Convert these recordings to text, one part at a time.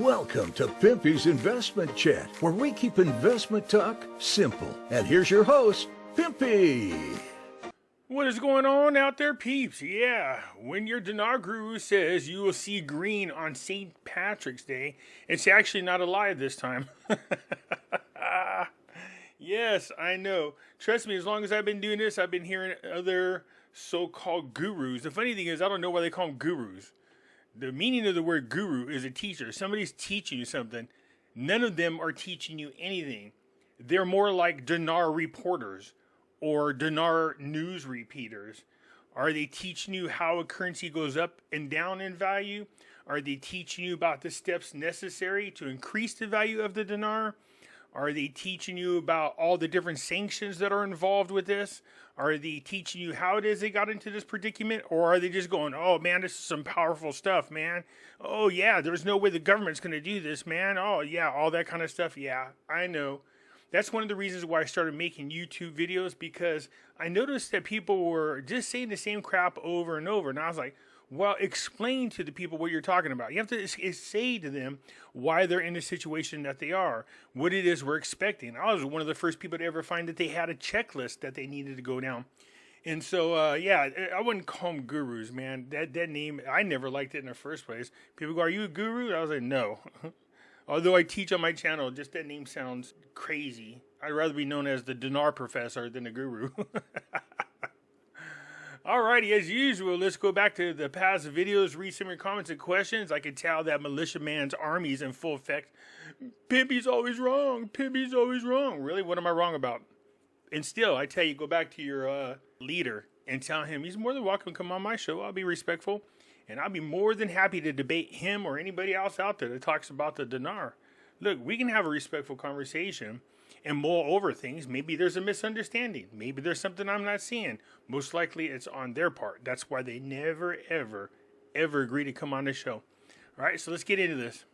Welcome to Pimpy's Investment Chat, where we keep investment talk simple. And here's your host, Pimpy. What is going on out there, peeps? Yeah, when your Dinar guru says you will see green on St. Patrick's Day, it's actually not a lie this time. Yes, I know. Trust me, as long as I've been doing this, I've been hearing other so-called gurus. The funny thing is, I don't know why they call them gurus. The meaning of the word guru is a teacher. Somebody's teaching you something. None of them are teaching you anything. They're more like Dinar reporters or Dinar news repeaters. Are they teaching you how a currency goes up and down in value? Are they teaching you about the steps necessary to increase the value of the dinar? Are they teaching you about all the different sanctions that are involved with this? Are they teaching you how it is they got into this predicament? Or are they just going, oh man, this is some powerful stuff, man. Oh yeah, there's no way the government's going to do this, man. Oh yeah, all that kind of stuff. Yeah, I know. That's one of the reasons why I started making YouTube videos, because I noticed that people were just saying the same crap over and over. And I was like, well, explain to the people what you're talking about. You have to say to them why they're in the situation that they are, what it is we're expecting. I was one of the first people to ever find that they had a checklist that they needed to go down. And so, yeah, I wouldn't call them gurus, man. That name, I never liked it in the first place. People go, are you a guru? I was like, no. Although I teach on my channel, just that name sounds crazy. I'd rather be known as the Dinar professor than a guru. Alrighty, as usual, let's go back to the past videos, read some of your comments and questions. I can tell that militia man's army is in full effect. Pimpy's always wrong. Pimpy's always wrong. Really? What am I wrong about? And still, I tell you, go back to your leader and tell him he's more than welcome to come on my show. I'll be respectful. And I'll be more than happy to debate him or anybody else out there that talks about the dinar. Look, we can have a respectful conversation and mull over things. Maybe there's a misunderstanding. Maybe there's something I'm not seeing. Most likely it's on their part. That's why they never, ever, ever agree to come on the show. All right, so let's get into this.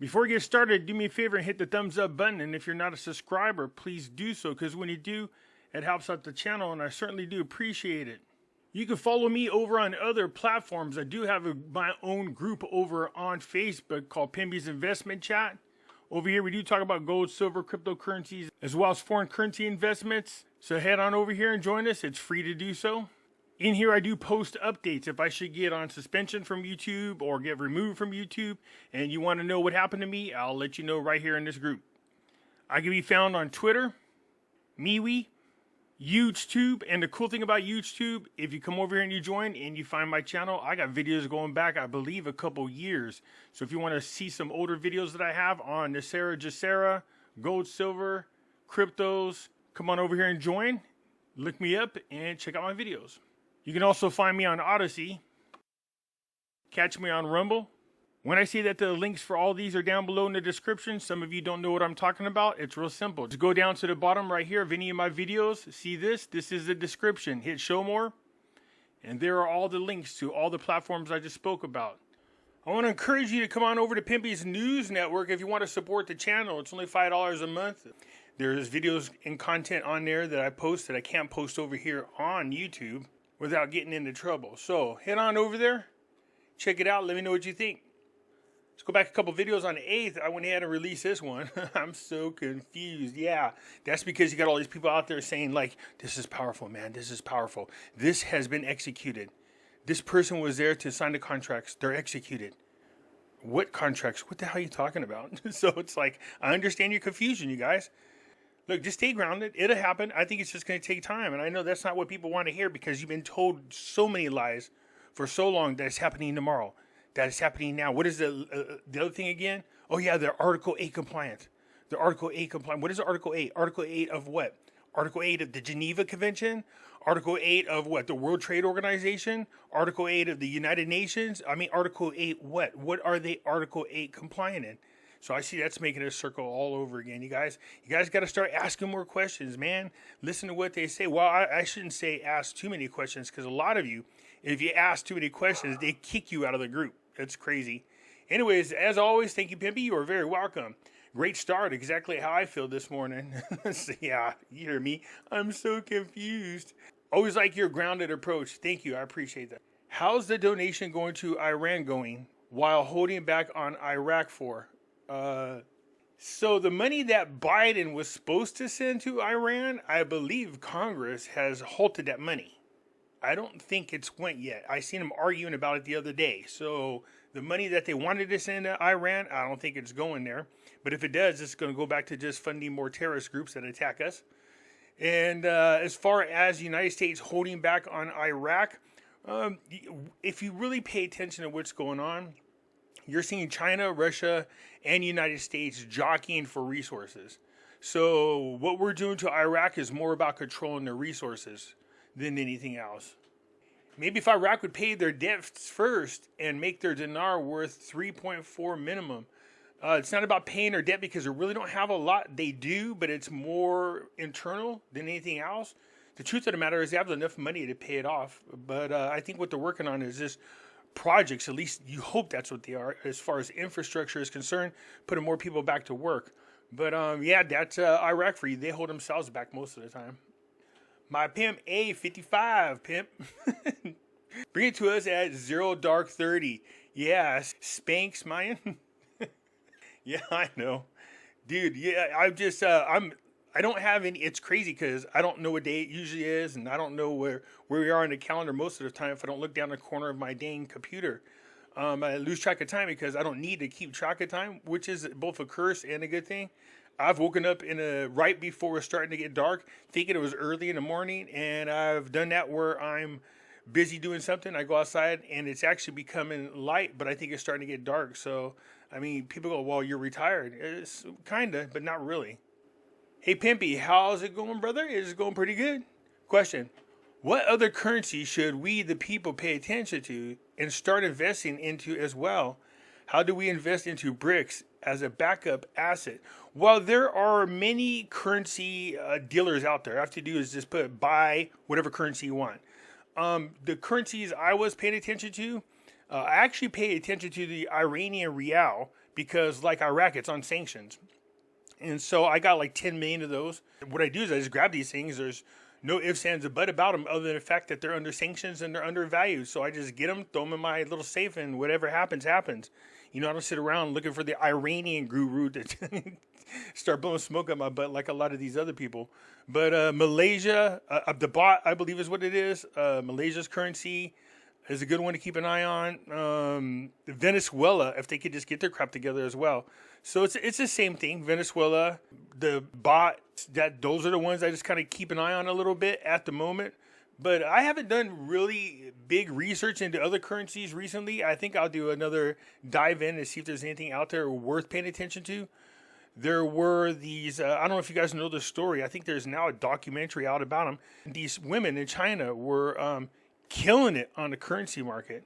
Before we get started, do me a favor and hit the thumbs up button. And if you're not a subscriber, please do so, because when you do, it helps out the channel, and I certainly do appreciate it. You can follow me over on other platforms. I do have my own group over on Facebook called Pimpy's Investment Chat. Over here, we do talk about gold, silver, cryptocurrencies, as well as foreign currency investments. So head on over here and join us. It's free to do so. In here, I do post updates. If I should get on suspension from YouTube or get removed from YouTube and you want to know what happened to me, I'll let you know right here in this group. I can be found on Twitter, MeWe, YouTube, and the cool thing about YouTube, if you come over here and you join and you find my channel, I got videos going back, I believe, a couple years. So if you want to see some older videos that I have on Nasera, Jacera, gold, silver, cryptos, come on over here and join. Look me up and check out my videos. You can also find me on Odyssey. Catch me on Rumble. When I say that the links for all these are down below in the description, some of you don't know what I'm talking about. It's real simple. Just go down to the bottom right here of any of my videos. See this? This is the description. Hit show more. And there are all the links to all the platforms I just spoke about. I want to encourage you to come on over to Pimpy's News Network if you want to support the channel. It's only $5 a month. There's videos and content on there that I post that I can't post over here on YouTube without getting into trouble. So head on over there. Check it out. Let me know what you think. Let's go back a couple videos on the 8th. I went ahead and released this one. I'm so confused. Yeah, that's because you got all these people out there saying, like, this is powerful, man. This is powerful. This has been executed. This person was there to sign the contracts. They're executed. What contracts? What the hell are you talking about? So it's like, I understand your confusion, you guys. Look, just stay grounded. It'll happen. I think it's just going to take time. And I know that's not what people want to hear, because you've been told so many lies for so long that it's happening tomorrow. That is happening now. What is the other thing again? Oh, yeah, they're Article 8 compliant. They're Article 8 compliant. What is Article 8? Article 8 of what? Article 8 of the Geneva Convention? Article 8 of what? The World Trade Organization? Article 8 of the United Nations? I mean, Article 8 what? What are they Article 8 compliant in? So I see that's making a circle all over again. You guys got to start asking more questions, man. Listen to what they say. Well, I shouldn't say ask too many questions, because a lot of you, if you ask too many questions, they kick you out of the group. That's crazy. Anyways, as always, thank you, Pimpy. You are very welcome. Great start. Exactly how I feel this morning. So, yeah, you hear me. I'm so confused. Always like your grounded approach. Thank you. I appreciate that. How's the donation going to Iran going? while holding back on Iraq for. So the money that Biden was supposed to send to Iran, I believe Congress has halted that money. I don't think it's went yet. I seen them arguing about it the other day. So the money that they wanted to send to Iran, I don't think it's going there. But if it does, it's going to go back to just funding more terrorist groups that attack us. And as far as the United States holding back on Iraq, if you really pay attention to what's going on, you're seeing China, Russia, and United States jockeying for resources. So what we're doing to Iraq is more about controlling their resources than anything else. Maybe if Iraq would pay their debts first and make their dinar worth 3.4 minimum. It's not about paying their debt because they really don't have a lot. They do, but it's more internal than anything else. The truth of the matter is they have enough money to pay it off. But I think what they're working on is just projects. At least you hope that's what they are as far as infrastructure is concerned, putting more people back to work. But yeah, that's Iraq for you. They hold themselves back most of the time. My pimp A55, pimp. Bring it to us at 0dark30. Yeah, Spanx, man. Yeah, I know. Dude, yeah, I don't have any, it's crazy because I don't know what day it usually is, and I don't know where we are in the calendar most of the time if I don't look down the corner of my dang computer. I lose track of time because I don't need to keep track of time, which is both a curse and a good thing. I've woken up right before it's starting to get dark, thinking it was early in the morning, and I've done that where I'm busy doing something. I go outside, and it's actually becoming light, but I think it's starting to get dark. So, I mean, people go, well, you're retired. It's kind of, but not really. Hey, Pimpy, how's it going, brother? It's going pretty good. Question, what other currency should we, the people, pay attention to and start investing into as well? How do we invest into BRICS as a backup asset? Well, there are many currency dealers out there. All I have to do is just buy whatever currency you want. The currencies I was paying attention to, I actually paid attention to the Iranian rial because, like Iraq, it's on sanctions. And so I got like 10 million of those. What I do is I just grab these things. There's no ifs, ands, or buts about them other than the fact that they're under sanctions and they're undervalued. So I just get them, throw them in my little safe, and whatever happens, happens. You know, I don't sit around looking for the Iranian guru to start blowing smoke up my butt like a lot of these other people. But Malaysia, the baht, I believe is what it is. Malaysia's currency is a good one to keep an eye on. Venezuela, if they could just get their crap together as well. So it's the same thing. Venezuela, the baht, those are the ones I just kind of keep an eye on a little bit at the moment. But I haven't done really big research into other currencies recently. I think I'll do another dive in and see if there's anything out there worth paying attention to. There were these, I don't know if you guys know the story. I think there's now a documentary out about them. These women in China were killing it on the currency market.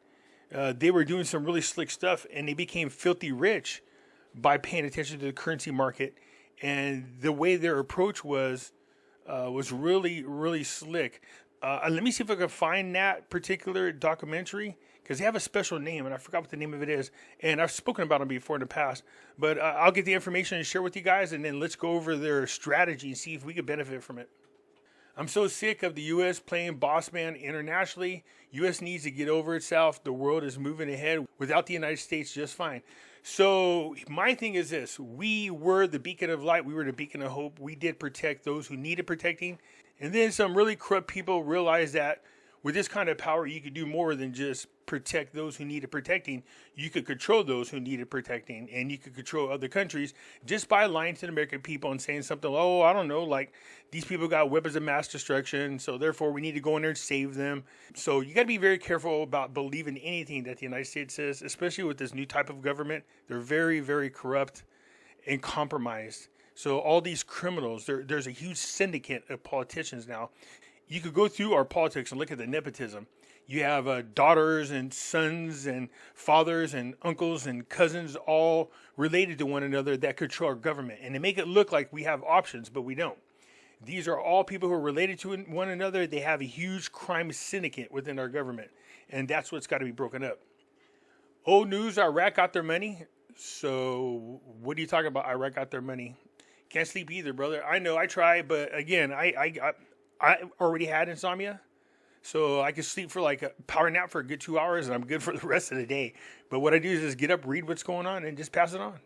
They were doing some really slick stuff, and they became filthy rich by paying attention to the currency market. And the way their approach was really, really slick. Let me see if I can find that particular documentary, because they have a special name, and I forgot what the name of it is. And I've spoken about them before in the past. But I'll get the information and share with you guys, and then let's go over their strategy and see if we could benefit from it. I'm so sick of the U.S. playing boss man internationally. U.S. needs to get over itself. The world is moving ahead without the United States just fine. So my thing is this. We were the beacon of light. We were the beacon of hope. We did protect those who needed protecting. And then some really corrupt people realized that with this kind of power, you could do more than just protect those who needed protecting. You could control those who needed protecting, and you could control other countries just by lying to the American people and saying something, oh, I don't know, like these people got weapons of mass destruction, so therefore we need to go in there and save them. So you got to be very careful about believing anything that the United States says, especially with this new type of government. They're very, very corrupt and compromised. So all these criminals, there's a huge syndicate of politicians now. You could go through our politics and look at the nepotism. You have daughters and sons and fathers and uncles and cousins all related to one another that control our government. And they make it look like we have options, but we don't. These are all people who are related to one another. They have a huge crime syndicate within our government. And that's what's got to be broken up. Old news, Iraq got their money. So what are you talking about? Iraq got their money. Can't sleep either, brother. I know, I try, but again, I already had insomnia. So I can sleep for like a power nap for a good 2 hours and I'm good for the rest of the day. But what I do is just get up, read what's going on, and just pass it on.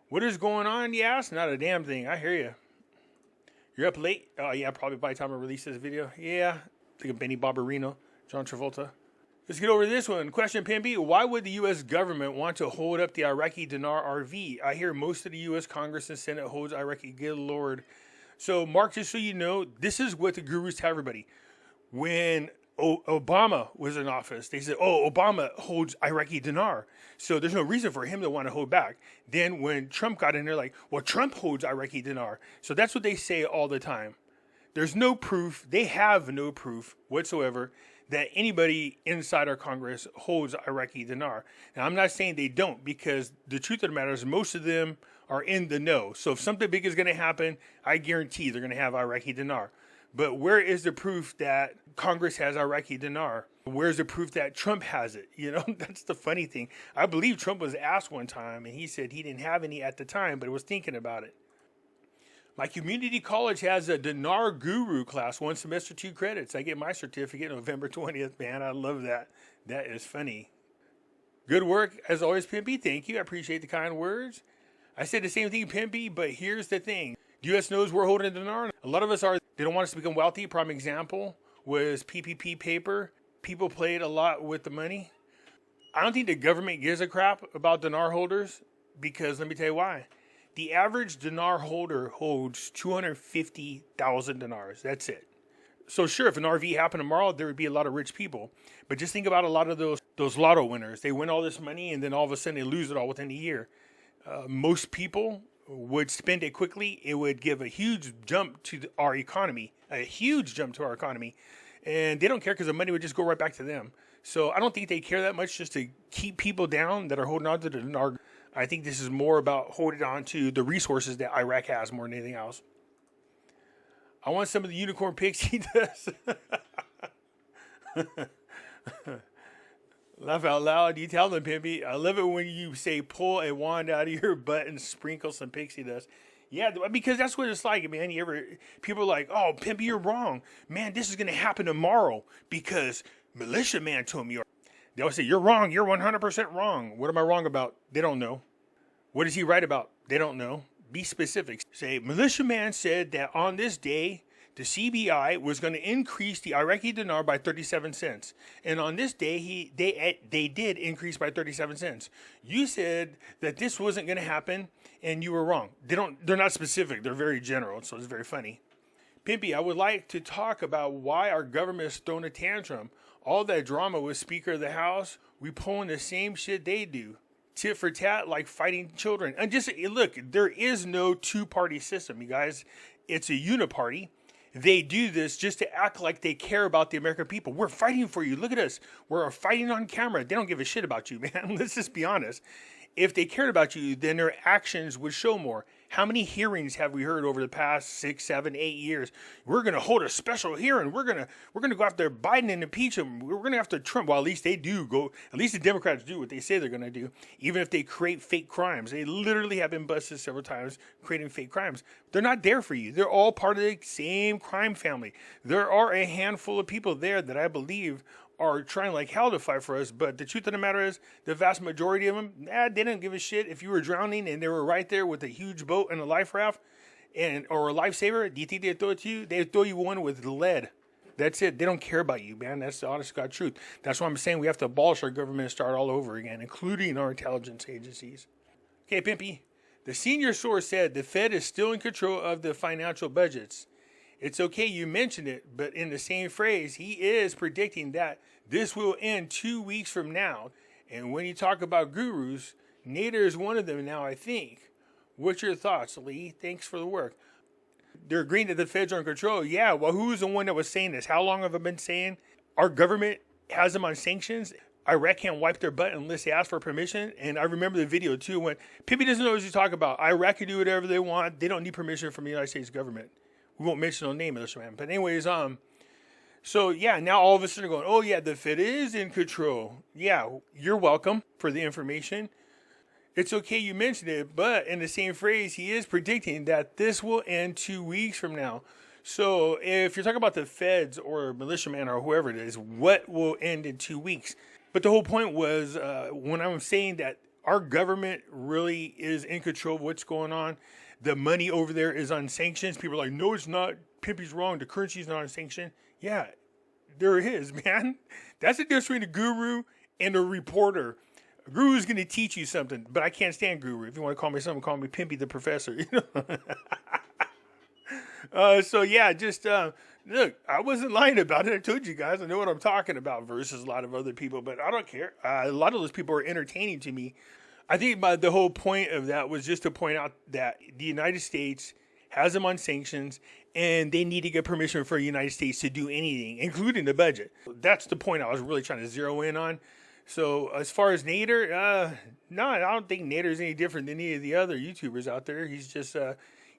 What is going on, you ask? Not a damn thing. I hear you. You're up late? Oh, yeah, probably by the time I release this video. Yeah, think of Benny Barbarino, John Travolta. Let's get over to this one. Question, Pimpy. Why would the U.S. government want to hold up the Iraqi Dinar RV? I hear most of the U.S. Congress and Senate holds Iraqi. Good Lord. So, Mark, just so you know, this is what the gurus tell everybody. When Obama was in office, they said, oh, Obama holds Iraqi dinar, so there's no reason for him to want to hold back. Then when Trump got in there, like, well, Trump holds Iraqi dinar. So that's what they say all the time. There's no proof. They have no proof whatsoever that anybody inside our Congress holds Iraqi dinar. Now, I'm not saying they don't, because the truth of the matter is most of them are in the know. So if something big is going to happen, I guarantee they're going to have Iraqi dinar. But where is the proof that Congress has Iraqi dinar? Where's the proof that Trump has it? You know, that's the funny thing. I believe Trump was asked one time, and he said he didn't have any at the time, but was thinking about it. My community college has a Dinar Guru class, 1 semester, 2 credits. I get my certificate November 20th. Man, I love that. That is funny. Good work, as always, Pimpy. Thank you. I appreciate the kind words. I said the same thing, Pimpy, but here's the thing. The U.S. knows we're holding a dinar. A lot of us are. They don't want us to become wealthy. Prime example was PPP paper. People played a lot with the money. I don't think the government gives a crap about dinar holders, because let me tell you why. The average dinar holder holds 250,000 dinars. That's it. So sure, if an RV happened tomorrow, there would be a lot of rich people. But just think about a lot of those lotto winners. They win all this money, and then all of a sudden they lose it all within a year. Most people would spend it quickly. It would give a huge jump to our economy, and they don't care because the money would just go right back to them. So I don't think they care that much just to keep people down that are holding on to the dinar. I think this is more about holding on to the resources that Iraq has more than anything else. I want some of the unicorn pics he does. Laugh out loud. You tell them, Pimpy. I love it when you say pull a wand out of your butt and sprinkle some pixie dust. Yeah, because that's what it's like, man. People are like, oh, Pimpy, you're wrong. Man, this is going to happen tomorrow because militia man told me. They always say, you're wrong. You're 100% wrong. What am I wrong about? They don't know. What is he right about? They don't know. Be specific. Say, militia man said that on this day, the CBI was going to increase the Iraqi dinar by 37 cents. And on this day, they did increase by 37 cents. You said that this wasn't going to happen, and you were wrong. They're not specific. They're very general, so it's very funny. Pimpy, I would like to talk about why our government is throwing a tantrum. All that drama with Speaker of the House, we pulling the same shit they do. Tit for tat, like fighting children. And just, look, there is no two-party system, you guys. It's a uniparty. They do this just to act like they care about the American people. We're fighting for you. Look at us. We're fighting on camera. They don't give a shit about you, man. Let's just be honest. If they cared about you, then their actions would show more. How many hearings have we heard over the past 6, 7, 8 years? We're going to hold a special hearing. We're going to go after Biden and impeach him. We're going to after Trump. Well, at least they do go. At least the Democrats do what they say they're going to do, even if they create fake crimes. They literally have been busted several times creating fake crimes. They're not there for you. They're all part of the same crime family. There are a handful of people there that I believe are trying like hell to fight for us, but the truth of the matter is, the vast majority of them, they didn't give a shit if you were drowning and they were right there with a huge boat and a life raft or a lifesaver. Do you think they'd throw it to you? They'd throw you one with lead. That's it. They don't care about you, man. That's the honest God truth. That's why I'm saying we have to abolish our government and start all over again, including our intelligence agencies. Okay, Pimpy. The senior source said the Fed is still in control of the financial budgets. It's okay you mentioned it, but in the same phrase, he is predicting that this will end 2 weeks from now. And when you talk about gurus, Nader is one of them now, I think. What's your thoughts, Lee? Thanks for the work. They're agreeing that the feds are in control. Yeah, well, who's the one that was saying this? How long have I been saying our government has them on sanctions? Iraq can't wipe their butt unless they ask for permission. And I remember the video, too, when Pimpy doesn't know what you talk about. Iraq can do whatever they want. They don't need permission from the United States government. We won't mention the name of this man. But anyways, so yeah, now all of a sudden going, oh yeah, the Fed is in control. Yeah, you're welcome for the information. It's okay you mentioned it, but in the same phrase, he is predicting that this will end 2 weeks from now. So if you're talking about the feds or militiaman or whoever it is, what will end in 2 weeks? But the whole point was when I'm saying that our government really is in control of what's going on, the money over there is on sanctions. People are like, no, it's not. Pimpy's wrong. The currency's not on sanction. Yeah, there it is, man. That's the difference between a guru and a reporter. A guru's going to teach you something, but I can't stand guru. If you want to call me something, call me Pimpy the professor. You know? So yeah, just look, I wasn't lying about it. I told you guys I know what I'm talking about versus a lot of other people, but I don't care. A lot of those people are entertaining to me. I think the whole point of that was just to point out that the United States has them on sanctions, and they need to get permission for the United States to do anything, including the budget. That's the point I was really trying to zero in on. So as far as Nader, no, I don't think Nader is any different than any of the other YouTubers out there. He's just,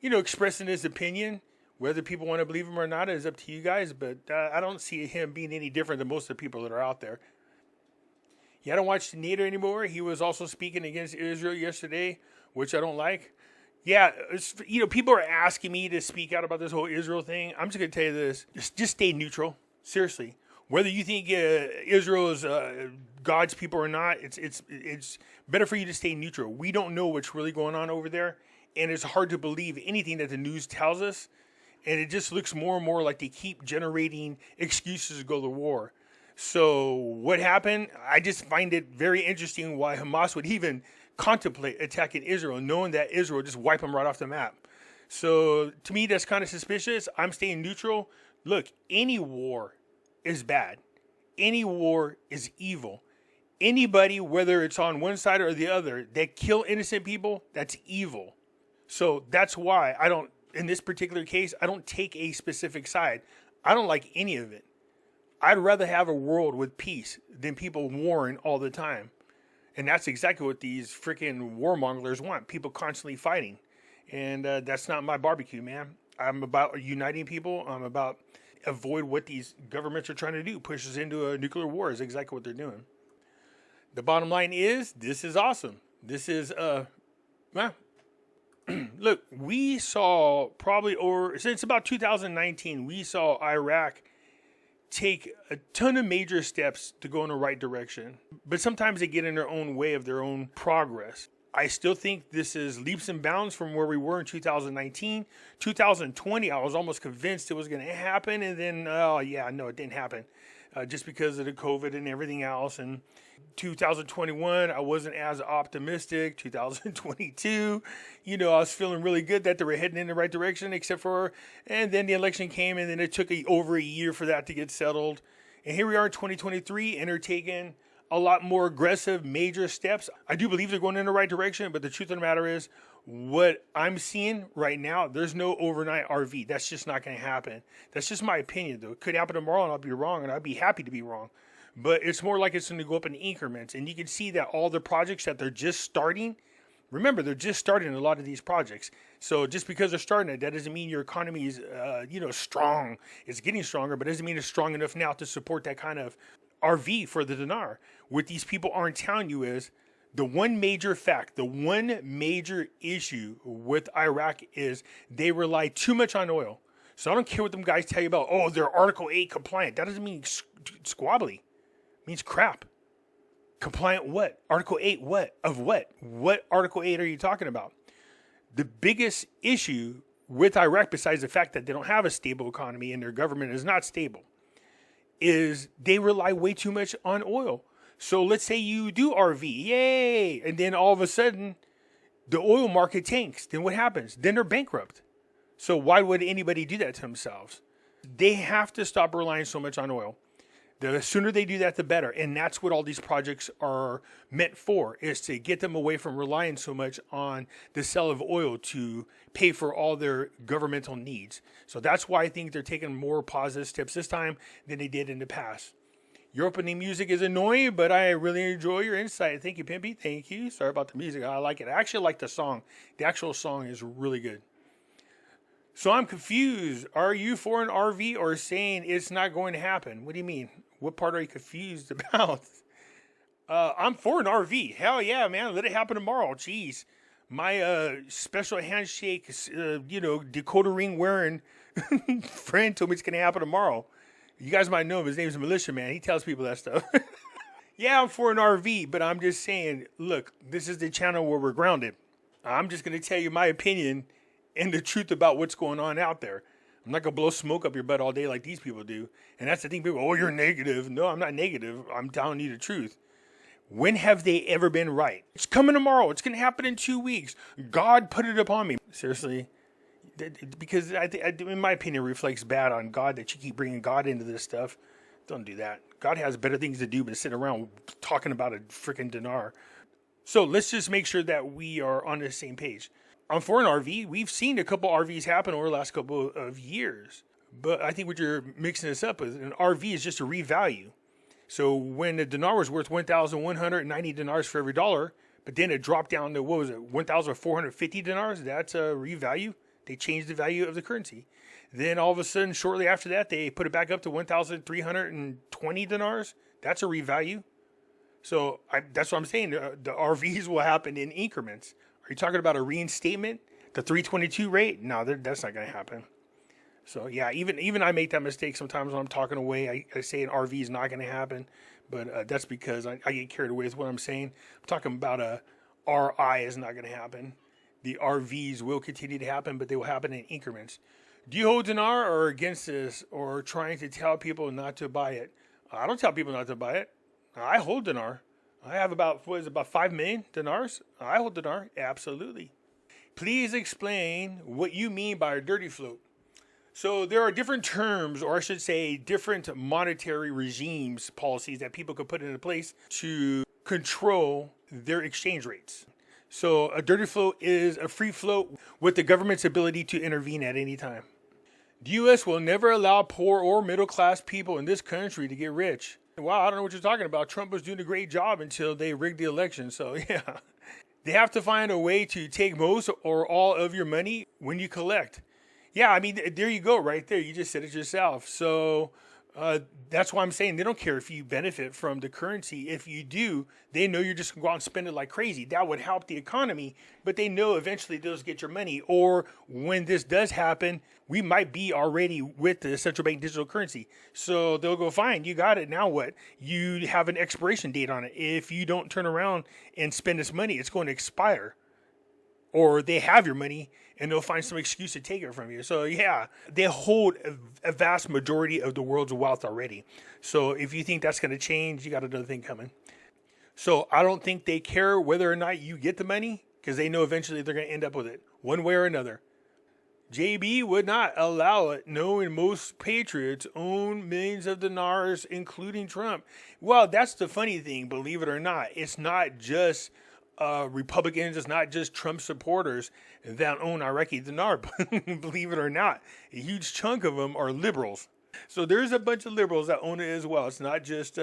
expressing his opinion. Whether people want to believe him or not is up to you guys, but I don't see him being any different than most of the people that are out there. Yeah, I don't watch Nader anymore. He was also speaking against Israel yesterday, which I don't like. Yeah, people are asking me to speak out about this whole Israel thing. I'm just going to tell you this. Just stay neutral. Seriously. Whether you think Israel is God's people or not, it's better for you to stay neutral. We don't know what's really going on over there, and it's hard to believe anything that the news tells us. And it just looks more and more like they keep generating excuses to go to war. So what happened? I just find it very interesting why Hamas would even contemplate attacking Israel, knowing that Israel would just wipe them right off the map. So to me, that's kind of suspicious. I'm staying neutral. Look, any war is bad. Any war is evil. Anybody, whether it's on one side or the other, that kill innocent people, that's evil. So that's why in this particular case, I don't take a specific side. I don't like any of it. I'd rather have a world with peace than people warring all the time. And that's exactly what these freaking warmongers want. People constantly fighting. And that's not my barbecue, man. I'm about uniting people. I'm about avoid what these governments are trying to do. Push us into a nuclear war is exactly what they're doing. The bottom line is, this is awesome. This is, look, we saw since about 2019, we saw Iraq take a ton of major steps to go in the right direction. But sometimes they get in their own way of their own progress. I still think this is leaps and bounds from where we were in 2019. 2020, I was almost convinced it was going to happen. And then, it didn't happen. Just because of the COVID and everything else. And 2021, I wasn't as optimistic. 2022, I was feeling really good that they were heading in the right direction, and then the election came, and then it took over a year for that to get settled. And here we are in 2023, and they're taking a lot more aggressive, major steps. I do believe they're going in the right direction, but the truth of the matter is, what I'm seeing right now, there's no overnight RV. That's just not going to happen. That's just my opinion, though. It could happen tomorrow, and I'll be wrong, and I'd be happy to be wrong. But it's more like it's going to go up in increments. And you can see that all the projects that they're just starting, remember, they're just starting a lot of these projects. So just because they're starting it, that doesn't mean your economy is, strong. It's getting stronger, but it doesn't mean it's strong enough now to support that kind of RV for the dinar. What these people aren't telling you is the one major fact, the one major issue with Iraq is they rely too much on oil. So I don't care what them guys tell you about, they're Article 8 compliant. That doesn't mean squabbly. It means crap. Compliant what? Article 8 what? Of what? What Article 8 are you talking about? The biggest issue with Iraq, besides the fact that they don't have a stable economy and their government is not stable, is they rely way too much on oil. So let's say you do RV, yay! And then all of a sudden, the oil market tanks. Then what happens? Then they're bankrupt. So why would anybody do that to themselves? They have to stop relying so much on oil. The sooner they do that, the better. And that's what all these projects are meant for, is to get them away from relying so much on the sale of oil to pay for all their governmental needs. So that's why I think they're taking more positive steps this time than they did in the past. Your opening music is annoying, but I really enjoy your insight. Thank you, Pimpy. Thank you. Sorry about the music. I like it. I actually like the song. The actual song is really good. So I'm confused. Are you for an RV or saying it's not going to happen? What do you mean? What part are you confused about? I'm for an RV. Hell yeah, man. Let it happen tomorrow. Jeez. My special handshake, decoder ring wearing Friend told me it's going to happen tomorrow. You guys might know him. His name's Militia Man. He tells people that stuff. Yeah, I'm for an RV, but I'm just saying, look, this is the channel where we're grounded. I'm just going to tell you my opinion and the truth about what's going on out there. I'm not going to blow smoke up your butt all day like these people do. And that's the thing, people, oh, you're negative. No, I'm not negative. I'm telling you the truth. When have they ever been right? It's coming tomorrow. It's going to happen in 2 weeks. God put it upon me. Seriously. Because in my opinion, it reflects bad on God that you keep bringing God into this stuff. Don't do that. God has better things to do than sit around talking about a freaking dinar. So let's just make sure that we are on the same page. On foreign RV, we've seen a couple RVs happen over the last couple of years. But I think what you're mixing this up with, an RV is just a revalue. So when the dinar was worth 1,190 dinars for every dollar, but then it dropped down to, 1,450 dinars, that's a revalue. They changed the value of the currency. Then all of a sudden, shortly after that, they put it back up to 1,320 dinars. That's a revalue. So that's what I'm saying. The RVs will happen in increments. Are you talking about a reinstatement? The 322 rate? No, that's not going to happen. So yeah, even I make that mistake sometimes when I'm talking away. I say an RV is not going to happen, but that's because I get carried away with what I'm saying. I'm talking about a RI is not going to happen. The RVs will continue to happen, but they will happen in increments. Do you hold dinar or against this, or trying to tell people not to buy it? I don't tell people not to buy it. I hold dinar. I have about 5 million dinars? I hold dinar, absolutely. Please explain what you mean by a dirty float. So there are different terms, or I should say different monetary regimes, policies that people could put into place to control their exchange rates. So a dirty float is a free float with the government's ability to intervene at any time. The U.S. will never allow poor or middle-class people in this country to get rich. Wow, I don't know what you're talking about. Trump was doing a great job until they rigged the election. So, yeah. They have to find a way to take most or all of your money when you collect. Yeah, I mean, there you go right there. You just said it yourself. So that's why I'm saying they don't care if you benefit from the currency. If you do, they know you're just going to go out and spend it like crazy. That would help the economy, but they know eventually they'll get your money. Or when this does happen, we might be already with the central bank digital currency. So they'll go, fine, you got it. Now what? You have an expiration date on it. If you don't turn around and spend this money, it's going to expire. Or they have your money and they'll find some excuse to take it from you. So yeah, they hold a vast majority of the world's wealth already. So if you think that's going to change, you got another thing coming. So I don't think they care whether or not you get the money, because they know eventually they're going to end up with it one way or another. JB would not allow it, knowing most patriots own millions of dinars, including Trump. Well, that's the funny thing, believe it or not. It's not just Republicans, it's not just Trump supporters that own Iraqi Dinar. Believe it or not, a huge chunk of them are liberals. So there's a bunch of liberals that own it as well. It's not just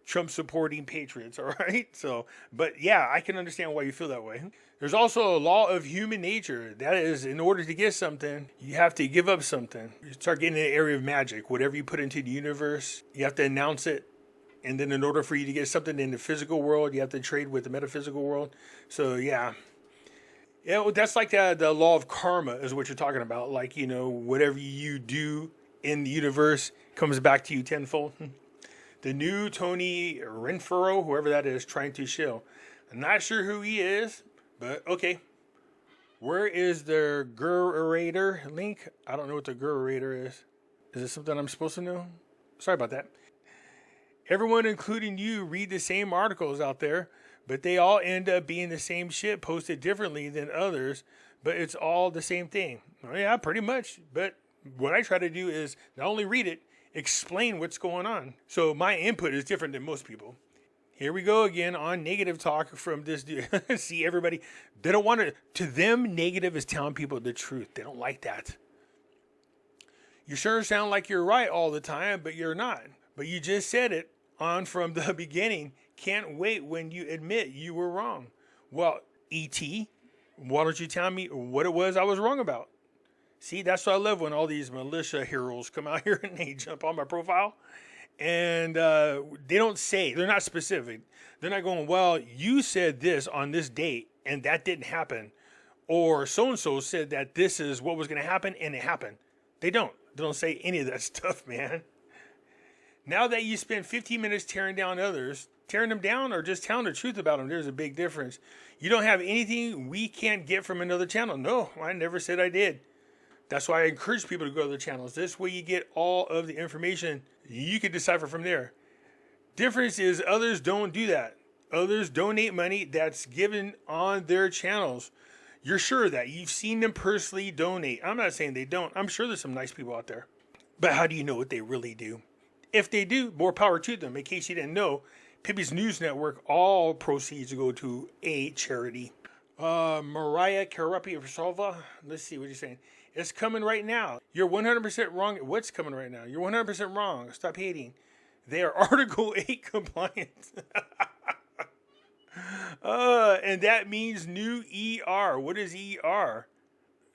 Trump supporting patriots, all right? So, but yeah, I can understand why you feel that way. There's also a law of human nature. That is, in order to get something, you have to give up something. You start getting in the area of magic. Whatever you put into the universe, you have to announce it. And then in order for you to get something in the physical world, you have to trade with the metaphysical world. So, yeah. Yeah, well, that's like the law of karma is what you're talking about. Like, you know, whatever you do in the universe comes back to you tenfold. The new Tony Renfro, whoever that is, trying to shill. I'm not sure who he is, but okay. Where is the Gurator link? I don't know what the Gurator is. Is it something I'm supposed to know? Sorry about that. Everyone, including you, read the same articles out there, but they all end up being the same shit posted differently than others, but it's all the same thing. Oh, yeah, pretty much. But what I try to do is not only read it, explain what's going on. So my input is different than most people. Here we go again on negative talk from this dude. See, everybody, they don't want to them, negative is telling people the truth. They don't like that. You sure sound like you're right all the time, but you're not. But you just said it on from the beginning. Can't wait when you admit you were wrong. Well, E.T., why don't you tell me what it was I was wrong about? See, that's what I love when all these militia heroes come out here and they jump on my profile. And they don't say, they're not specific. They're not going, well, you said this on this date and that didn't happen. Or so-and-so said that this is what was going to happen and it happened. They don't. They don't say any of that stuff, man. Now that you spend 15 minutes tearing down others, tearing them down or just telling the truth about them, there's a big difference. You don't have anything we can't get from another channel. No, I never said I did. That's why I encourage people to go to other channels. This way you get all of the information. You can decipher from there. Difference is others don't do that. Others donate money that's given on their channels. You're sure of that. You've seen them personally donate. I'm not saying they don't. I'm sure there's some nice people out there. But how do you know what they really do? If they do, more power to them. In case you didn't know, Pimpy's News Network, all proceeds go to a charity. Mariah Carapia, let's see what you're saying. It's coming right now. You're 100% wrong. What's coming right now? You're 100% wrong. Stop hating. They are Article 8 compliant. And that means new ER. What is ER?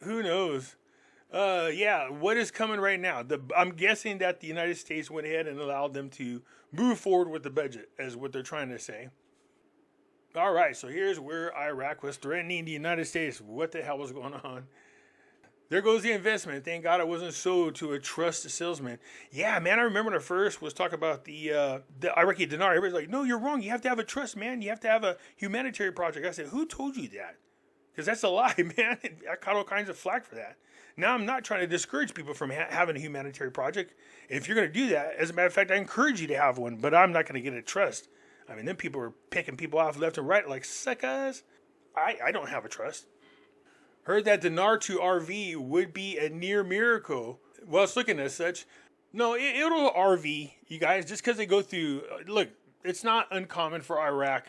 Who knows? Yeah, what is coming right now? I'm guessing that the United States went ahead and allowed them to move forward with the budget, as what they're trying to say. All right, so here's where Iraq was threatening the United States. What the hell was going on? There goes the investment. Thank God it wasn't sold to a trust salesman. Yeah, man, I remember when I first was talking about the Iraqi Dinar. Everybody's like, no, you're wrong. You have to have a trust, man. You have to have a humanitarian project. I said, who told you that? Because that's a lie, man. I caught all kinds of flack for that. Now, I'm not trying to discourage people from having a humanitarian project. If you're going to do that, as a matter of fact, I encourage you to have one, but I'm not going to get a trust. I mean, then people are picking people off left and right like suckers. I don't have a trust. Heard that Dinar to RV would be a near miracle. Well, it's looking as such. No, it'll RV, you guys, just because they go through. Look, it's not uncommon for Iraq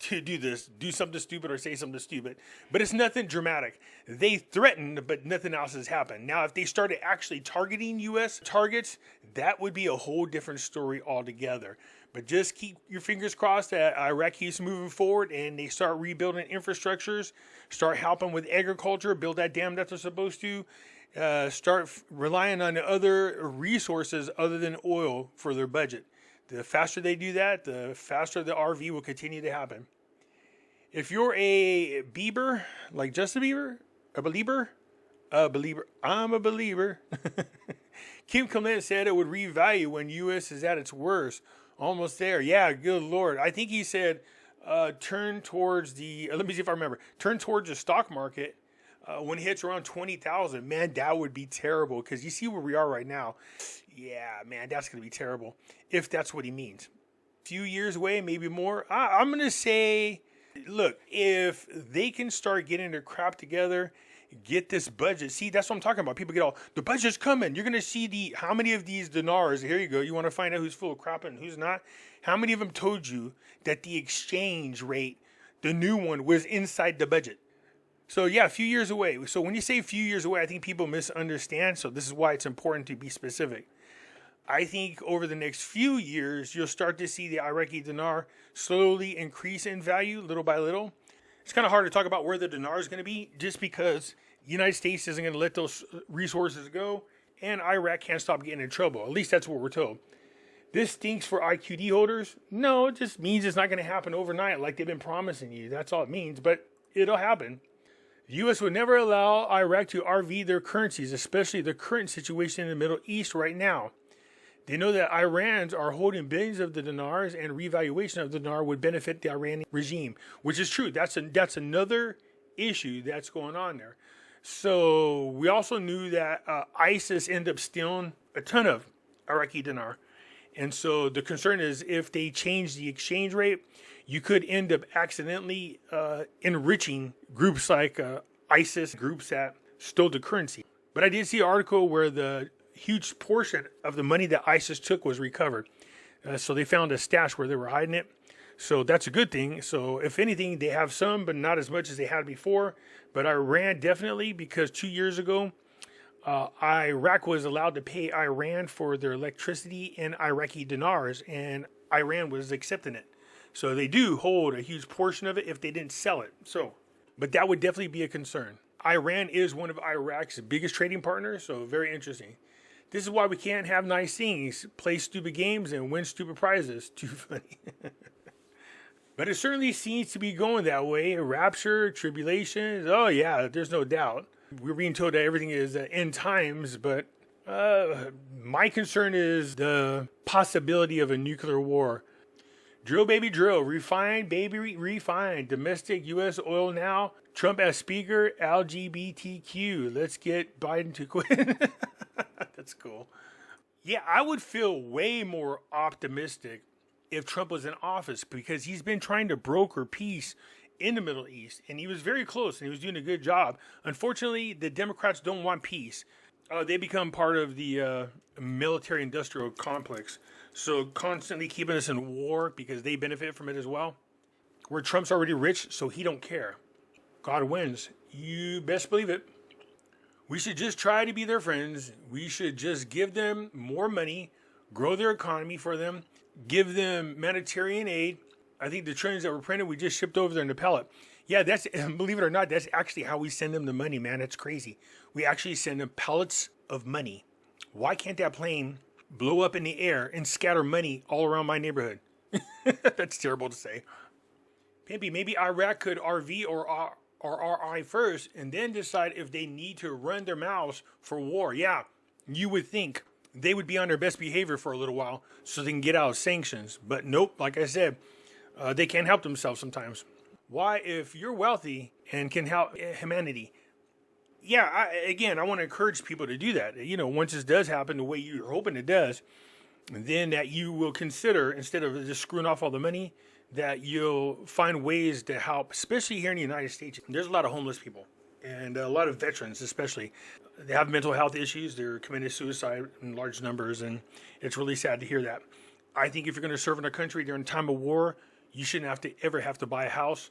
to do this, do something stupid or say something stupid, but it's nothing dramatic. They threatened, but nothing else has happened. Now, if they started actually targeting U.S. targets, that would be a whole different story altogether. But just keep your fingers crossed that Iraq keeps moving forward and they start rebuilding infrastructures, start helping with agriculture, build that dam that they're supposed to, start relying on other resources other than oil for their budget. The faster they do that, the faster the RV will continue to happen. If you're a Bieber, like Justin Bieber, a believer, I'm a believer. Kim Clement said it would revalue when U.S. is at its worst. Almost there. Yeah, good Lord. I think he said turn towards the, let me see if I remember, turn towards the stock market when it hits around 20,000. Man, that would be terrible because you see where we are right now. Yeah, man, that's going to be terrible if that's what he means. A few years away, maybe more. I'm going to say, look, if they can start getting their crap together, get this budget. See, that's what I'm talking about. People get all, the budget's coming. You're going to see how many of these dinars, here you go. You want to find out who's full of crap and who's not? How many of them told you that the exchange rate, the new one, was inside the budget? So yeah, a few years away. So when you say a few years away, I think people misunderstand. So this is why it's important to be specific. I think over the next few years, you'll start to see the Iraqi dinar slowly increase in value little by little. It's kind of hard to talk about where the dinar is going to be just because the United States isn't going to let those resources go and Iraq can't stop getting in trouble. At least that's what we're told. This stinks for IQD holders. No, it just means it's not going to happen overnight like they've been promising you. That's all it means, but it'll happen. The U.S. would never allow Iraq to RV their currencies, especially the current situation in the Middle East right now. They know that Iranians are holding billions of the dinars and revaluation of the dinar would benefit the Iranian regime, which is true. That's another issue that's going on there. So we also knew that ISIS ended up stealing a ton of Iraqi dinar. And so the concern is if they change the exchange rate, you could end up accidentally enriching groups like ISIS, groups that stole the currency. But I did see an article where the huge portion of the money that ISIS took was recovered. So they found a stash where they were hiding it. So that's a good thing. So if anything, they have some, but not as much as they had before. But Iran definitely, because 2 years ago, Iraq was allowed to pay Iran for their electricity in Iraqi dinars, and Iran was accepting it. So they do hold a huge portion of it if they didn't sell it. So, but that would definitely be a concern. Iran is one of Iraq's biggest trading partners, so very interesting. This is why we can't have nice things, play stupid games, and win stupid prizes. Too funny. But it certainly seems to be going that way. Rapture, tribulations, oh yeah, there's no doubt. We're being told that everything is end times, but my concern is the possibility of a nuclear war. Drill, baby, drill. Refine, baby, refine. Domestic U.S. oil now. Trump as speaker. LGBTQ. Let's get Biden to quit. That's cool. Yeah, I would feel way more optimistic if Trump was in office, because he's been trying to broker peace in the Middle East, and he was very close, and he was doing a good job. Unfortunately, the Democrats don't want peace. They become part of the military-industrial complex, so constantly keeping us in war because they benefit from it as well. Where Trump's already rich, so he don't care. God wins. You best believe it. We should just try to be their friends. We should just give them more money, grow their economy for them, give them humanitarian aid. I think the trillions that were printed, we just shipped over there in the pellet. Yeah, that's, believe it or not, that's actually how we send them the money, man. It's crazy. We actually send them pellets of money. Why can't that plane blow up in the air and scatter money all around my neighborhood? That's terrible to say. Pimpy, maybe Iraq could RV or RI first and then decide if they need to run their mouths for war. Yeah, you would think they would be on their best behavior for a little while so they can get out of sanctions. But nope, like I said, they can't help themselves sometimes. Why, if you're wealthy and can help humanity? Yeah, I want to encourage people to do that. You know, once this does happen the way you're hoping it does, then that you will consider, instead of just screwing off all the money, that you'll find ways to help, especially here in the United States. There's a lot of homeless people and a lot of veterans, especially. They have mental health issues. They're committing suicide in large numbers, and it's really sad to hear that. I think if you're going to serve in a country during a time of war, you shouldn't ever have to buy a house.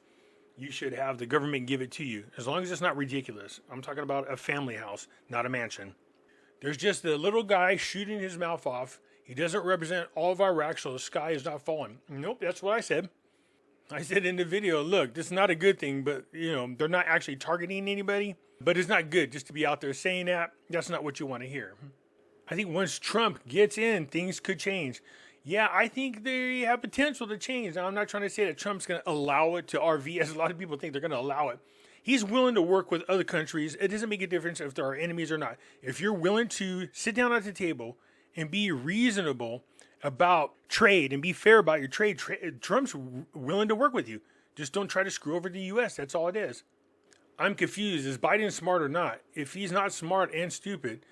You should have the government give it to you, as long as it's not ridiculous. I'm talking about a family house, not a mansion. There's just a little guy shooting his mouth off. He doesn't represent all of Iraq, so the sky is not falling. Nope, that's what I said. I said in the video, look, this is not a good thing, but, you know, they're not actually targeting anybody. But it's not good just to be out there saying that. That's not what you want to hear. I think once Trump gets in, things could change. Yeah, I think they have potential to change. Now, I'm not trying to say that Trump's going to allow it to RV, as a lot of people think they're going to allow it. He's willing to work with other countries. It doesn't make a difference if there are enemies or not. If you're willing to sit down at the table and be reasonable about trade and be fair about your trade, Trump's willing to work with you. Just don't try to screw over the U.S. That's all it is. I'm confused. Is Biden smart or not? If he's not smart and stupid,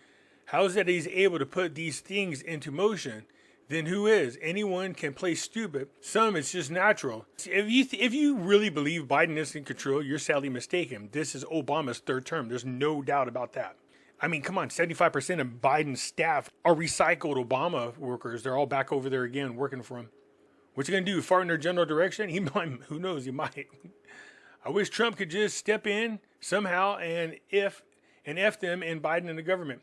how is that he's able to put these things into motion? Then who is? Anyone can play stupid. Some, it's just natural. If you really believe Biden is in control, you're sadly mistaken. This is Obama's third term. There's no doubt about that. I mean, come on, 75% of Biden's staff are recycled Obama workers. They're all back over there again working for him. What's he going to do? Fart in their general direction? He might. Who knows? He might. I wish Trump could just step in somehow and F them and Biden and the government.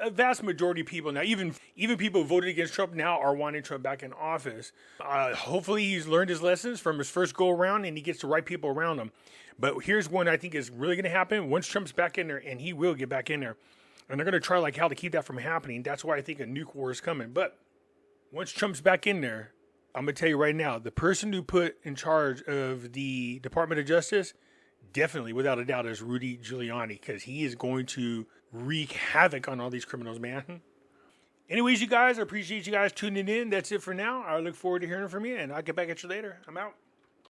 A vast majority of people now, even people who voted against Trump now, are wanting Trump back in office. Hopefully he's learned his lessons from his first go around and he gets the right people around him. But here's one I think is really going to happen once Trump's back in there, and he will get back in there. And they're going to try like hell to keep that from happening. That's why I think a nuke war is coming. But once Trump's back in there, I'm going to tell you right now, the person who put in charge of the Department of Justice, definitely, without a doubt, is Rudy Giuliani, because he is going to wreak havoc on all these criminals, man. Anyways, you guys, I appreciate you guys tuning in. That's it for now. I look forward to hearing from you, and I'll get back at you later. I'm out.